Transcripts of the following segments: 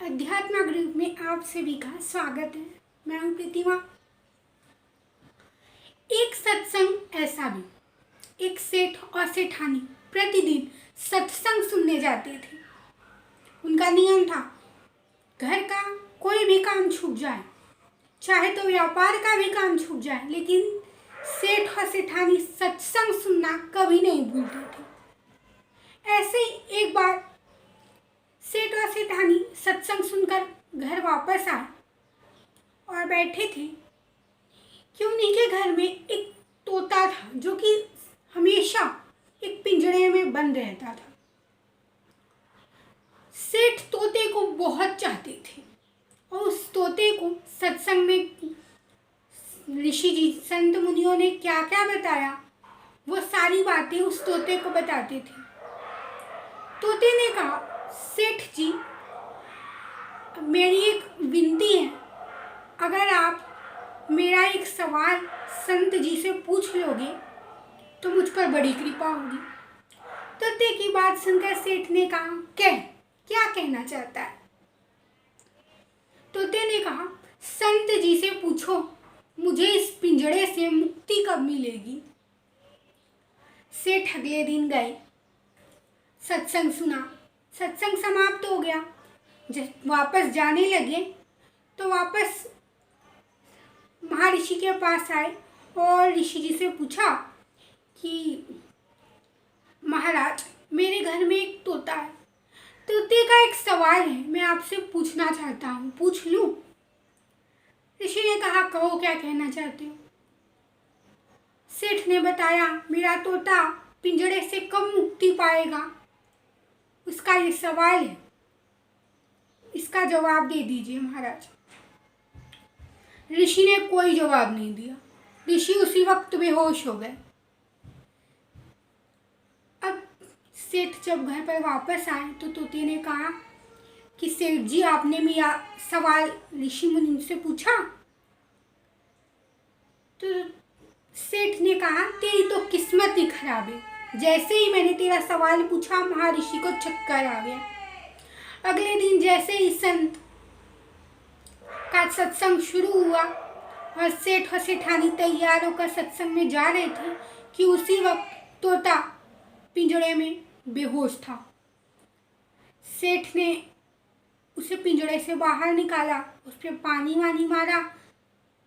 अध्यात्म ग्रुप में आप सभी का स्वागत है। मैं हूं प्रतिमा। एक सत्संग ऐसा भी, एक सेठ और सेठानी प्रतिदिन सत्संग सुनने जाते थे। उनका नियम था, घर का कोई भी काम छूट जाए, चाहे तो व्यापार का भी काम छूट जाए, लेकिन सेठ और सेठानी सत्संग सुनना कभी नहीं भूलते थे। ऐसे ही एक बार सेठ और सेठानी सत्संग सुनकर घर वापस आए और बैठे थे कि उन्हीं के घर में एक तोता था जो कि हमेशा एक पिंजरे में बंद रहता था। सेठ तोते को बहुत चाहते थे और उस तोते को सत्संग में ऋषि जी संत मुनियों ने क्या क्या बताया, वो सारी बातें उस तोते को बताते थे। तोते ने कहा, सेठ जी, मेरी एक विनती है, अगर आप मेरा एक सवाल संत जी से पूछ लोगे तो मुझ पर बड़ी कृपा होगी। तोते की बात सुनकर सेठ ने कहा, क्या कहना चाहता है? तोते ने कहा, संत जी से पूछो, मुझे इस पिंजड़े से मुक्ति कब मिलेगी? सेठ अगले दिन गए, सत्संग सुना, सत्संग समाप्त हो गया। जब वापस जाने लगे तो वापस महर्षि के पास आए और ऋषि जी से पूछा कि महाराज, मेरे घर में एक तोता है, तोते का एक सवाल है, मैं आपसे पूछना चाहता हूँ, पूछ लूँ? ऋषि ने कहा, कहो, क्या कहना चाहते हो? सेठ ने बताया, मेरा तोता पिंजड़े से कब मुक्ति पाएगा, उसका ये सवाल है, इसका जवाब दे दीजिए महाराज। ऋषि ने कोई जवाब नहीं दिया। ऋषि उसी वक्त बेहोश हो गए। अब सेठ जब घर पर वापस आए तो तोते ने कहा कि सेठ जी, आपने मेरा सवाल ऋषि मुनि से पूछा? तो सेठ ने कहा, तेरी तो किस्मत ही खराब है, जैसे ही मैंने तेरा सवाल पूछा महर्षि को चक्कर आ गया। अगले दिन जैसे ही संत का सत्संग शुरू हुआ और सेठ और सेठानी तैयार होकर सत्संग में जा रहे थे कि उसी वक्त तोता पिंजड़े में बेहोश था। सेठ ने उसे पिंजड़े से बाहर निकाला, उस पर पानी वानी मारा,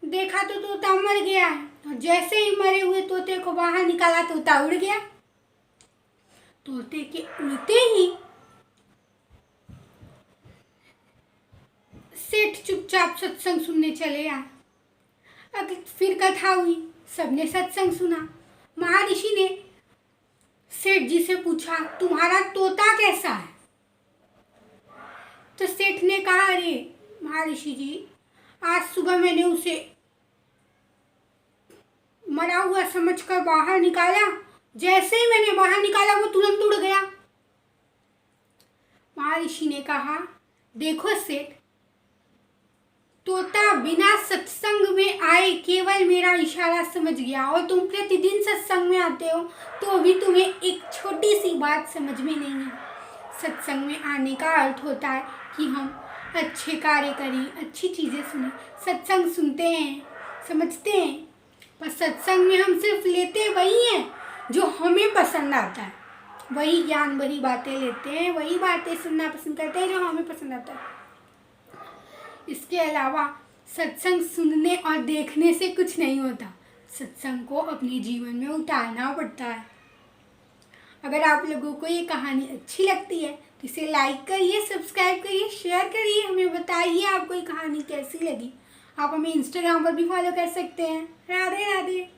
देखा तो तोता मर गया है। और जैसे ही मरे हुए तोते को बाहर निकाला, तोता उड़ गया। तोते के उड़ते ही सेठ चुपचाप सत्संग सुनने चले आए। अब फिर कथा हुई, सबने सत्संग सुना। महर्षि ने सेठ जी से पूछा, तुम्हारा तोता कैसा है? तो सेठ ने कहा, अरे महर्षि जी, आज सुबह मैंने उसे मरा हुआ समझकर बाहर निकाला, जैसे ही मैंने बाहर निकाला वो तुरंत उड़ गया। महर्षि ने कहा, देखो सेठ, तोता बिना सत्संग में आए केवल मेरा इशारा समझ गया, और तुम प्रतिदिन सत्संग में आते हो तो भी तुम्हें एक छोटी सी बात समझ में नहीं है। सत्संग में आने का अर्थ होता है कि हम अच्छे कार्य करें, अच्छी चीज़ें सुनें। सत्संग सुनते हैं, समझते हैं, पर सत्संग में हम सिर्फ लेते वही हैं जो हमें पसंद आता है, वही ज्ञान भरी बातें लेते हैं, वही बातें सुनना पसंद करते हैं जो हमें पसंद आता है। इसके अलावा सत्संग सुनने और देखने से कुछ नहीं होता, सत्संग को अपने जीवन में उतारना पड़ता है। अगर आप लोगों को ये कहानी अच्छी लगती है तो इसे लाइक करिए, सब्सक्राइब करिए, शेयर करिए, हमें बताइए आपको ये कहानी कैसी लगी। आप हमें इंस्टाग्राम पर भी फॉलो कर सकते हैं। राधे राधे।